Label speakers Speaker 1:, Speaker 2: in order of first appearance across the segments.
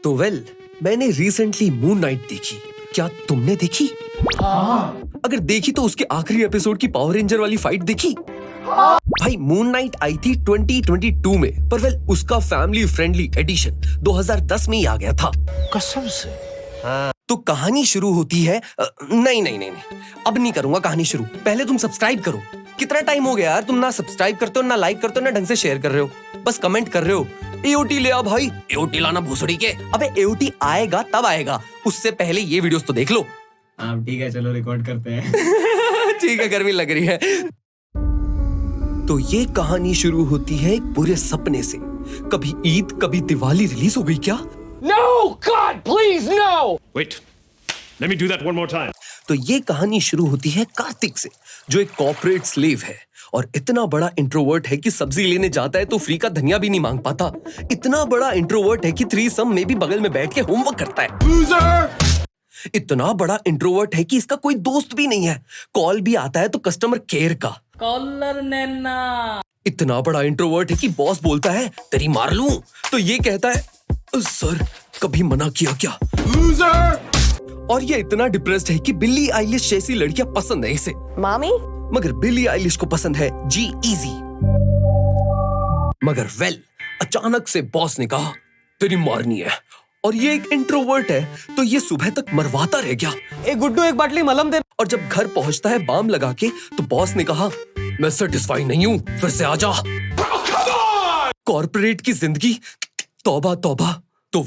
Speaker 1: तो मैंने recently moon night देखी। क्या तुमने देखी? हाँ। अगर देखी तो उसके आखिरी एपिसोड की पावर रेंजर वाली फाइट देखी? हाँ। भाई मून नाइट आई थी 2022 में, पर उसका फैमिली फ्रेंडली एडिशन 2010 में ही आ गया था।
Speaker 2: कसम से?
Speaker 1: हाँ। तो कहानी शुरू होती है नहीं, अब नहीं करूंगा कहानी शुरू। पहले तुम सब्सक्राइब करो। कितना टाइम हो गया यार, तुम ना सब्सक्राइब करते हो, ना लाइक करते हो, ना ढंग से शेयर कर रहे हो, बस कमेंट कर रहे हो। एओटी ले आ भाई, एओटी लाना भोसड़ी के। अबे एओटी आएगा तब आएगा, उससे पहले ये वीडियोस तो देख लो।
Speaker 3: हाँ ठीक है, चलो रिकॉर्ड करते हैं।
Speaker 1: ठीक है, गर्मी लग रही है। तो ये कहानी शुरू होती है एक बुरे सपने से। कभी ईद कभी दिवाली रिलीज हो गई क्या?
Speaker 2: No, God, please, no!
Speaker 4: Wait, let me do that one more time.
Speaker 1: तो ये कहानी शुरू होती है कार्तिक से, जो एक कॉर्पोरेट स्लेव है और इतना बड़ा इंट्रोवर्ट है कि सब्जी लेने जाता है तो फ्री का धनिया भी नहीं मांग पाता। इतना बड़ा इंट्रोवर्ट है कि थ्रीसम में भी बगल में बैठ के होमवर्क करता है। Loser! इतना बड़ा इंट्रोवर्ट है कि इसका कोई दोस्त भी नहीं है। कॉल भी आता है तो कस्टमर केयर का।
Speaker 5: कॉलर नैना।
Speaker 1: इतना बड़ा इंट्रोवर्ट है कि बॉस बोलता है तेरी मार लूं, तो ये कहता है सर कभी मना किया क्या? Loser! और ये इतना डिप्रेस्ड है कि बिली आइलिश जैसी लड़कियां पसंद है इसे।
Speaker 5: मामी?
Speaker 1: मगर बिली आइलिश को पसंद है जी इजी। मगर अचानक से बॉस ने कहा तेरी मारनी है, और ये एक इंट्रोवर्ट है तो ये सुबह तक मरवाता रह गया।
Speaker 3: एक गुड्डू एक बाटली मलम दे।
Speaker 1: और जब घर पहुंचता है बाम लगा के, तो बॉस ने कहा मैं सेटिस्फाई नहीं हूं, फिर से आजा। कॉर्पोरेट की जिंदगी, तौबा तौबा। तो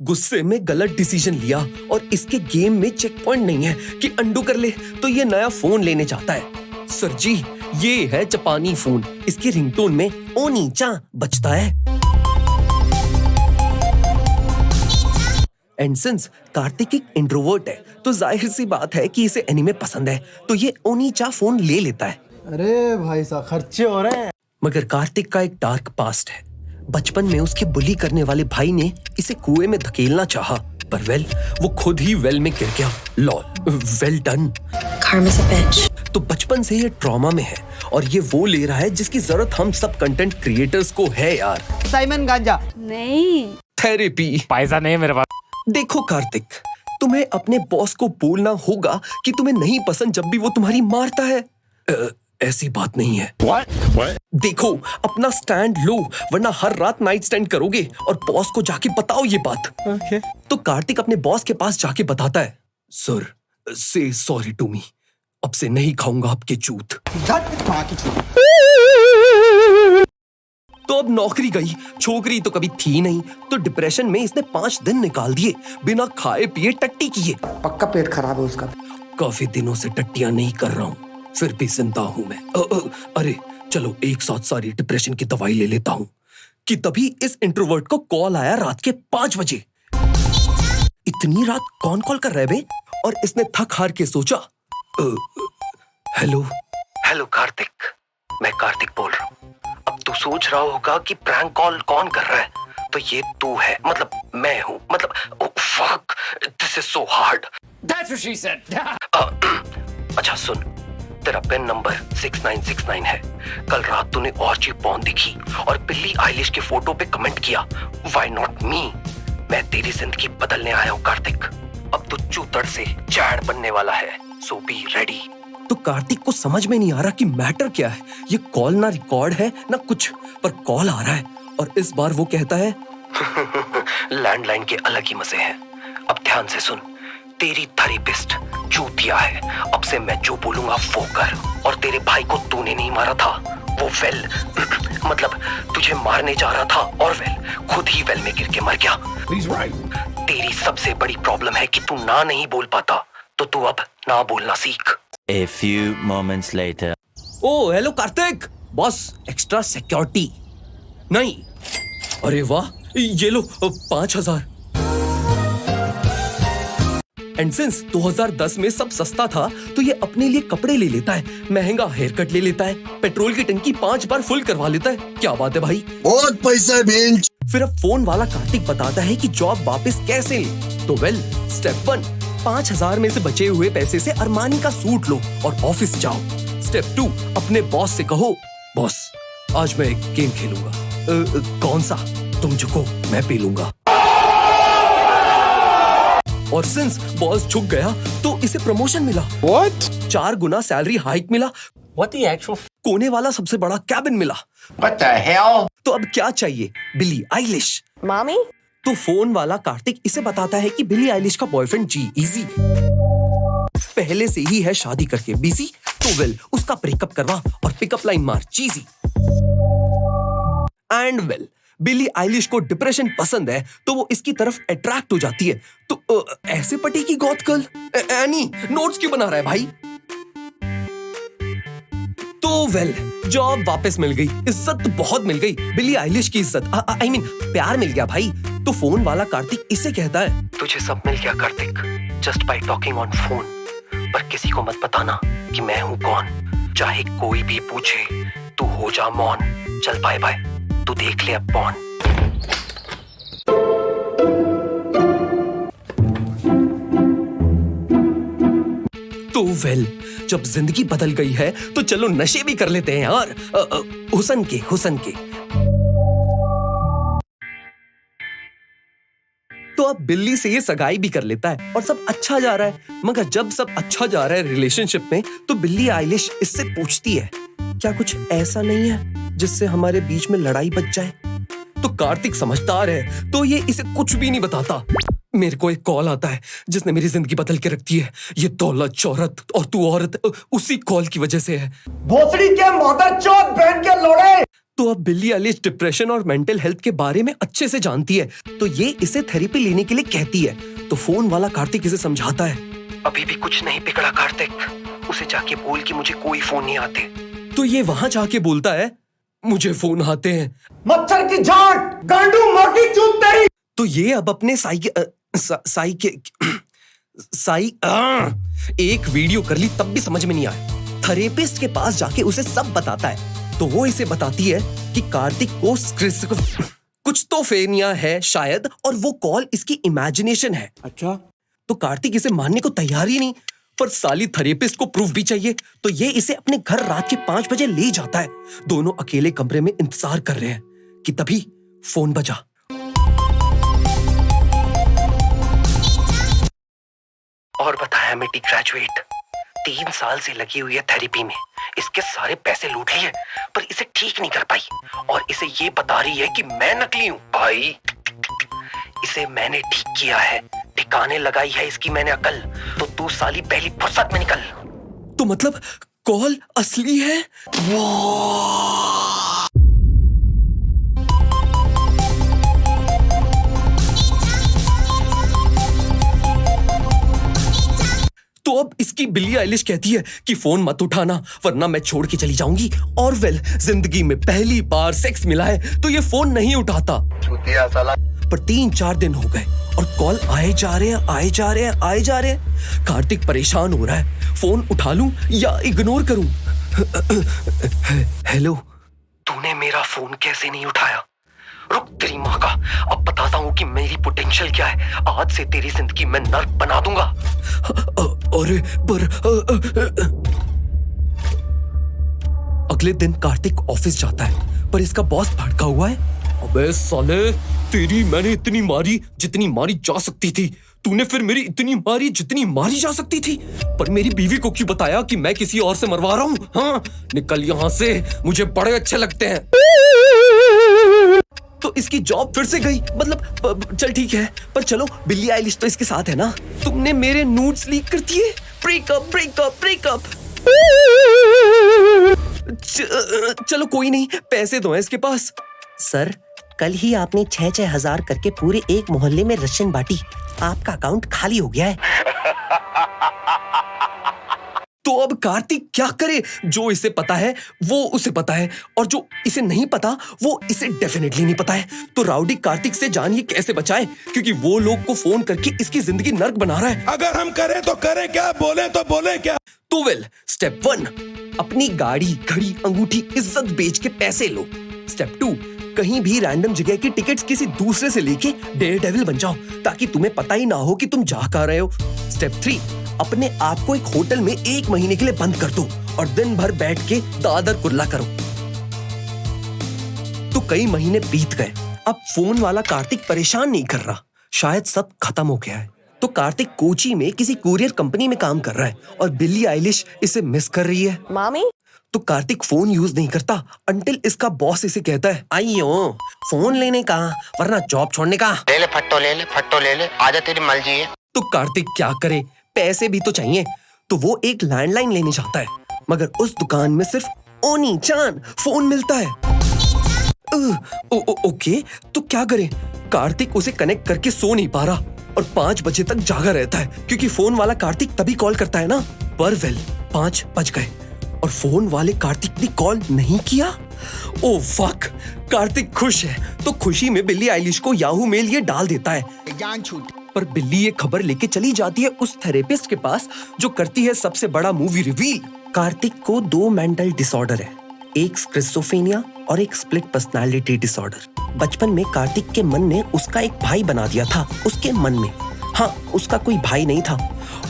Speaker 1: गुस्से में गलत डिसीजन लिया, और इसके गेम में चेक पॉइंट नहीं है कि अंडू कर ले, तो ये नया फोन लेने जाता है। सर जी ये है जापानी फोन, इसकी रिंगटोन में ओनीचा बजता है। एंड सिंस कार्तिक एक इंट्रोवर्ट है तो जाहिर सी बात है कि इसे एनीमे पसंद है, तो ये ओनीचा फोन ले लेता है।
Speaker 3: अरे भाई साहब खर्चे हो रहे हैं।
Speaker 1: मगर कार्तिक का एक डार्क पास्ट है। बचपन में उसके बुली करने वाले भाई ने इसे कुएं में धकेलना चाहा, पर वो खुद ही में गिर गया। Lol, well done.
Speaker 5: Karma's a bitch.
Speaker 1: तो बचपन से ये ट्रॉमा में है, और ये वो ले रहा है जिसकी जरूरत हम सब कंटेंट क्रिएटर्स को है यार।
Speaker 3: साइमन गांजा
Speaker 5: नहीं।
Speaker 1: थेरेपी।
Speaker 2: पैसा नहीं है मेरे पास।
Speaker 1: देखो कार्तिक, तुम्हें अपने बॉस को बोलना होगा कि तुम्हें नहीं पसंद जब भी वो तुम्हारी मारता है। ऐसी बात नहीं है।
Speaker 4: What?
Speaker 1: देखो अपना स्टैंड लो, वरना हर रात नाइट स्टैंड करोगे और बॉस को जाके बताओ ये बात।
Speaker 3: Okay.
Speaker 1: तो कार्तिक अपने बॉस के पास जाके बताता है सर से सॉरी टू मी, अब से नहीं खाऊंगा आपके चूत। तो अब नौकरी गई, छोकरी तो कभी थी नहीं, तो डिप्रेशन में इसने 5 दिन निकाल दिए बिना खाए पिए टट्टी किए।
Speaker 3: पक्का पेट खराब है उसका।
Speaker 1: काफी दिनों से टट्टियां नहीं कर रहा हूँ, फिर भी जिंदा हूं मैं। अरे चलो एक साथ सारी डिप्रेशन की दवाई ले लेता हूँ। कि तभी इस इंट्रोवर्ट को कॉल आया रात के 5 बजे। इतनी रात कौन कॉल कर रहा है बे? और इसने थक हार के सोचा हेलो कार्तिक, मैं कार्तिक बोल रहा हूँ। अब तू सोच रहा होगा कि प्रैंक कॉल कौन कर रहा है, तो ये तू है, मतलब मैं हूँ, मतलब fuck this is so hard.
Speaker 2: That's what she said.
Speaker 1: अच्छा सुन, तेरा पेन नंबर 6969 है। कल रात तूने और चीप पॉन दिखी और बिल्ली आइलिश के फोटो पे कमेंट किया, व्हाई नॉट मी। मैं तेरी जिंदगी बदलने आया हूँ कार्तिक। अब तू चूतड़ से चैड़ बनने वाला है, सो बी रेडी। तो कार्तिक को समझ में नहीं आ रहा कि मैटर क्या है। ये कॉल ना रिकॉर्ड है ना कुछ, पर कॉल आ रहा है, और इस बार वो कहता है लैंडलाइन के अलग ही मजे हैं। अब ध्यान से सुन, तेरी थेरेपिस्ट चूतिया है, अब से मैं जो बोलूंगा वो कर। और तेरे भाई को तूने नहीं मारा था, वो मतलब तुझे मारने जा रहा था, और खुद ही में गिर के मर गया। तेरी सबसे बड़ी प्रॉब्लम है कि तू ना नहीं बोल पाता, तो तू अब ना बोलना सीख।
Speaker 6: A few moments later.
Speaker 1: Oh hello Karthik, boss extra security नहीं। अरे वाह, ये लो 5000। एंड सिंस 2010 में सब सस्ता था, तो ये अपने लिए कपड़े ले लेता है, महंगा हेयर कट ले लेता है, पेट्रोल की टंकी 5 बार फुल करवा लेता है। क्या बात है भाई,
Speaker 7: बहुत पैसा है बेंच।
Speaker 1: फिर अब फोन वाला कार्तिक बताता है कि जॉब वापस कैसे ले। तो स्टेप 1, 5000 में से बचे हुए पैसे से अरमानी का सूट लो और ऑफिस जाओ। स्टेप 2, अपने बॉस से कहो बॉस आज मैं एक गेम खेलूंगा। कौन सा? तुम झुको मैं पी लूंगा।
Speaker 7: और सिंस बॉस झुक गया तो इसे प्रमोशन मिला।
Speaker 2: What?
Speaker 7: 4 गुना सैलरी हाइक मिला।
Speaker 2: What the actual?
Speaker 7: कोने वाला सबसे बड़ा कैबिन मिला।
Speaker 1: What the hell?
Speaker 7: तो अब क्या चाहिए बिली आइलिश?
Speaker 5: Mommy?
Speaker 7: तो फोन वाला कार्तिक इसे बताता है कि बिली आइलिश का बॉयफ्रेंड जी इजी पहले से ही है शादी करके बिजी, तो वेल उसका ब्रेकअप करवा और पिकअप लाइन मार चीजी। एंड वेल बिली आइलिश को डिप्रेशन पसंद है तो वो इसकी तरफ अट्रैक्ट हो जाती है। तो ऐसे पटी की गॉथ गर्ल एनी नोट्स क्यों बना रहा है भाई? तो वेल जॉब वापस मिल गई, इज्जत बहुत मिल गई, बिली आइलिश की इज्जत आई मीन प्यार मिल गया भाई। तो फोन वाला कार्तिक इसे कहता है,
Speaker 1: तुझे सब मिल गया Kartik, just by talking on phone. पर किसी को मत बताना कि मैं हूँ कौन, चाहे कोई भी पूछे तू हो जा मौन। चल बाय बाय, तू देख ले अब पॉन।
Speaker 7: तो वेल जब जिंदगी बदल गई है तो चलो नशे भी कर लेते हैं यार, हुसन के। तो अब बिल्ली से ये सगाई भी कर लेता है और सब अच्छा जा रहा है। मगर जब सब अच्छा जा रहा है रिलेशनशिप में तो बिल्ली आइलिश इससे पूछती है, क्या कुछ ऐसा नहीं है जिससे हमारे बीच में लड़ाई बच जाए? तो कार्तिक समझदार है तो ये इसे कुछ भी नहीं बताता। मेरे को एक कॉल आता है जिसने मेरी जिंदगी बदल के रख दी है। ये दौलत शोहरत और तू औरत उसी कॉल की वजह से है।
Speaker 3: भोसड़ी के मदरचोद बहन के लोड़े।
Speaker 7: तो अब बिल्ली आइलिश डिप्रेशन और मेंटल हेल्थ के बारे में अच्छे से जानती है तो ये इसे थेरेपी लेने के लिए कहती है। तो फोन वाला कार्तिक इसे समझाता है,
Speaker 1: अभी भी कुछ नहीं बिगड़ा कार्तिक, उसे जाके बोल कि मुझे कोई फोन नहीं आते।
Speaker 7: तो ये वहां जाके बोलता है, मुझे फोन आते हैं।
Speaker 3: मच्छर की झांट, गांडू माँ की चूत तेरी।
Speaker 7: तो ये अब अपने एक वीडियो कर ली तब भी समझ में नहीं आया। थेरेपिस्ट के पास जाके उसे सब बताता है तो वो इसे बताती है कि कार्तिक को कुछ तो फेनिया है शायद और वो कॉल इसकी इमेजिनेशन है।
Speaker 3: अच्छा,
Speaker 7: तो कार्तिक इसे मानने को तैयार ही नहीं, पर साली थेरेपिस्ट को प्रूफ भी चाहिए तो ये इसे अपने घर रात के 5 बजे ले जाता है। दोनों अकेले कमरे में इंतजार कर रहे हैं कि तभी फोन बजा।
Speaker 1: और बताया मिट्टी ग्रेजुएट 3 साल से लगी हुई है थेरेपी में, इसके सारे पैसे लूट लिए पर इसे ठीक नहीं कर पाई और इसे ये बता रही है कि मैं नकली हूँ। भाई इसे मैंने ठीक किया है, ठिकाने लगाई है इसकी मैंने अकल, तो तू साली पहली फुर्सत में निकल।
Speaker 7: तो मतलब कॉल असली है? तो अब इसकी बिली आइलिश कहती है कि फोन मत उठाना वरना मैं छोड़ के चली जाऊंगी। और वेल जिंदगी में पहली बार सेक्स मिला है तो ये फोन नहीं उठाता। पर 3-4 दिन हो गए और कॉल आए जा रहे हैं। कार्तिक परेशान हो रहा है, फोन उठा लूं या इग्नोर करूं? हेलो,
Speaker 1: तूने मेरा फोन कैसे नहीं उठाया? रुक तेरी माँ का, अब बताता हूँ कि मेरी पोटेंशियल क्या है। आज से तेरी जिंदगी मैं नर्क बना दूंगा।
Speaker 7: अरे पर अगले दिन कार्तिक ऑफिस जाता है पर इसका बॉस भड़का हुआ है। अबे साले, तेरी मैंने इतनी मारी जितनी मारी जा सकती थी, तूने फिर मेरी इतनी मारी जितनी मारी जा सकती थी, पर मेरी बीवी को क्यों बताया कि मैं किसी और से मरवा रहा हूँ? हाँ, निकल यहाँ से, मुझे बड़े अच्छे लगते हैं। तो इसकी जॉब फिर से गई, मतलब चल ठीक है, पर चलो बिली आइलिश तो इसके साथ है ना। तुमने मेरे नोट्स लीक कर दिए, ब्रेकअप। चलो कोई नहीं, पैसे दो इसके पास।
Speaker 8: सर, कल ही आपने 6-6 हजार करके पूरे एक मोहल्ले में राशन बांटी, आपका अकाउंट खाली हो गया है।
Speaker 7: तो अब कार्तिक क्या करे? जो इसे पता है वो उसे पता है और जो इसे नहीं पता वो इसे डेफिनेटली नहीं पता है। तो राउडी कार्तिक से जान ये कैसे बचाए, क्योंकि वो लोग को फोन करके इसकी जिंदगी नर्क बना रहा है।
Speaker 4: अगर हम करें तो करें क्या, बोले तो बोले क्या?
Speaker 7: तो वेल, स्टेप 1, अपनी गाड़ी, घड़ी, अंगूठी, इज्जत बेच के पैसे लो। स्टेप 2, कहीं भी रैंडम जगह की टिकट्स किसी दूसरे से लेके डेयर डेविल बन जाओ ताकि तुम्हें पता ही ना हो कि तुम जा कहाँ रहे हो। स्टेप 3, अपने आप को एक होटल में 1 महीने के लिए बंद कर दो और दिन भर बैठ के दादर कुर्ला करो। तो कई महीने बीत गए। अब फोन वाला कार्तिक परेशान नहीं कर रहा, शायद सब खत्म हो गया है। तो कार्तिक कोची में किसी कुरियर कंपनी में काम कर रहा है और बिली आइलिश इसे मिस कर रही है।
Speaker 8: मामी
Speaker 7: तो कार्तिक फोन यूज नहीं करता अंटिल इसका बॉस इसे कहता है,
Speaker 8: आइयो फोन लेने का वरना जॉब छोड़ने का।
Speaker 9: ले ले फट्टो ले ले आजा तेरी मर्जी है।
Speaker 7: तो कार्तिक क्या करे, पैसे भी तो चाहिए। तो वो एक लैंडलाइन लेने जाता है, मगर उस दुकान में सिर्फ ओनी चान फोन मिलता है। ओके, तो क्या करे? कार्तिक उसे कनेक्ट करके सो नहीं पा रहा और 5 बजे तक जागा रहता है, क्योंकि फोन वाला कार्तिक तभी कॉल करता है ना। पर वेल 5 बज गए और फोन वाले कार्तिक ने कॉल नहीं किया। ओ फक, कार्तिक खुश है तो खुशी में बिली आइलिश को याहू मेल ये डाल देता है। पर बिल्ली ये खबर लेके चली जाती है उस थेरेपिस्ट के पास जो करती है सबसे बड़ा मूवी रिवील। कार्तिक को 2 मेंटल डिसऑर्डर है, एक स्किज़ोफ्रेनिया और एक स्प्लिट पर्सनालिटी डिसऑर्डर। बचपन में कार्तिक के मन ने उसका एक भाई बना दिया था उसके मन में। हाँ, उसका कोई भाई नहीं था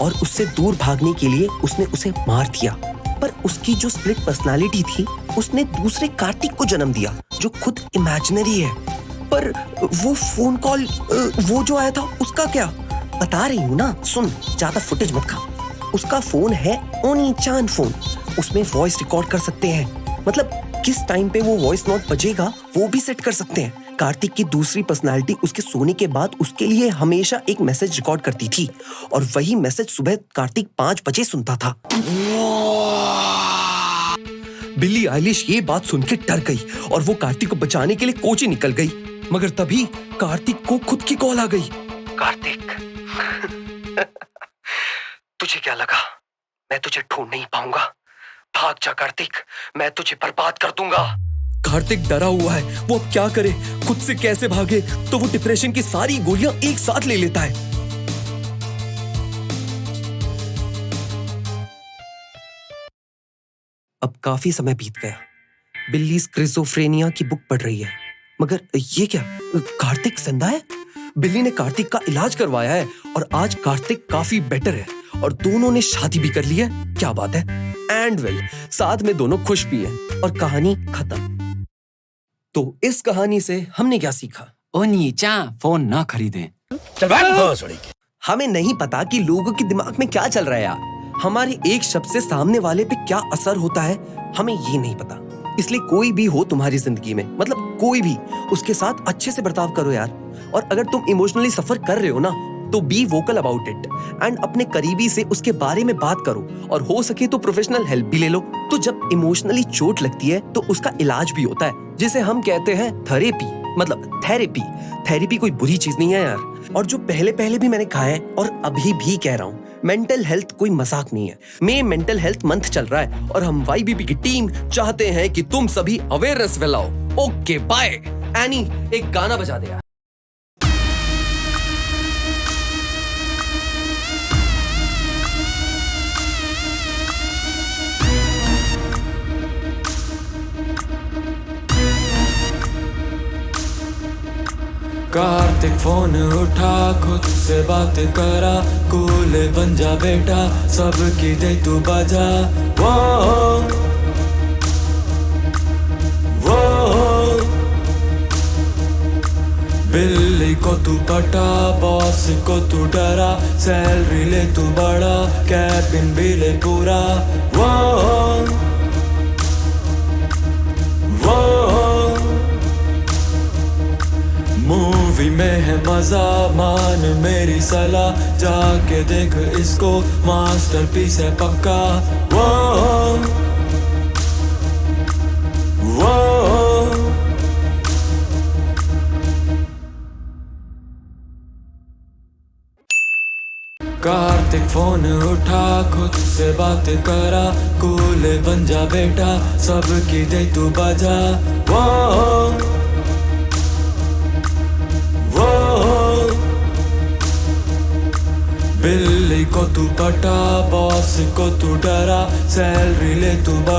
Speaker 7: और उससे दूर भागने के लिए उसने उसे मार दिया। पर उसकी जो स्प्लिट पर्सनालिटी थी उसने दूसरे कार्तिक को जन्म दिया जो खुद इमेजिनरी है। पर वो फोन कॉल वो जो आया था उसका क्या? बता रही हूँ ना, सुन, ज्यादा फुटेज मत खा। उसका फोन है ओनी चान फोन, उसमें वॉइस रिकॉर्ड कर सकते हैं, मतलब किस टाइम पे वो वॉइस नोट बजेगा वो भी सेट कर सकते हैं। कार्तिक की दूसरी पर्सनालिटी उसके सोने के बाद उसके लिए हमेशा एक मैसेज रिकॉर्ड करती थी और वही मैसेज सुबह कार्तिक 5 बजे सुनता था। बिली आइलिश ये बात सुन के डर गई और वो कार्तिक को बचाने के लिए कोची निकल गई, मगर तभी कार्तिक को खुद की कॉल आ गई।
Speaker 1: कार्तिक तुझे क्या लगा मैं तुझे ढूंढ नहीं पाऊंगा? भाग जा कार्तिक, मैं तुझे बर्बाद कर दूंगा।
Speaker 7: कार्तिक डरा हुआ है, वो अब क्या करे, खुद से कैसे भागे? तो वो डिप्रेशन की सारी गोलियां एक साथ ले लेता है। अब काफी समय बीत गया। बिल्ली स्किज़ोफ्रेनिया की बुक पढ़ रही है, मगर ये क्या, कार्तिक जिंदा है? बिल्ली ने कार्तिक का इलाज करवाया है और आज कार्तिक काफी बेटर है और दोनों ने शादी भी कर ली है। क्या बात है। एंड वेल, साथ में दोनों खुश भी हैं और कहानी खत्म। तो इस कहानी से हमने क्या सीखा?
Speaker 2: ओनी चा फोन ना खरीदें।
Speaker 7: हमें नहीं पता कि लोगों के दिमाग में क्या चल रहा है यार। हमारे एक शब्द से सामने वाले पे क्या असर होता है हमें ये नहीं पता। इसलिए कोई भी हो तुम्हारी जिंदगी में, मतलब कोई भी, उसके साथ अच्छे से बर्ताव करो यार। और अगर तुम इमोशनली सफर कर रहे हो ना, तो be vocal about it and अपने करीबी से उसके बारे में बात करो और हो सके तो प्रोफेशनल हेल्प भी ले लो। तो जब इमोशनली चोट लगती है तो उसका इलाज भी होता है, जिसे हम कहते हैं थेरेपी, मतलब थेरेपी। थेरेपी कोई बुरी चीज नहीं है यार। और जो पहले भी मैंने कहा है और अभी भी कह रहा हूँ, मेंटल हेल्थ कोई मजाक नहीं है। मई मेंटल हेल्थ मंथ चल रहा है और हम YBP की टीम चाहते हैं कि तुम सभी अवेयरनेस फैलाओ। Okay bye. एनी, एक गाना बजा दे यार।
Speaker 10: कार्तिक फोन उठा, खुद से बात करा, कूल बन जा बेटा, सबकी दे तू बजा। वो बिल्ली को तू पटा, बॉस को तू डरा, सैलरी ले तू बड़ा, कैबिन भी ले पूरा। वो मूवी में है मजा, मान मेरी सलाह, जाके देख इसको, मास्टरपीस है पक्का। कार्तिक फोन उठा, खुद से बात करा, कूल बन जा बेटा, सबकी दे तू बजा। बिल्ली को तू पटा, बॉस को तू डरा, सैलरी ले तू बड़ा।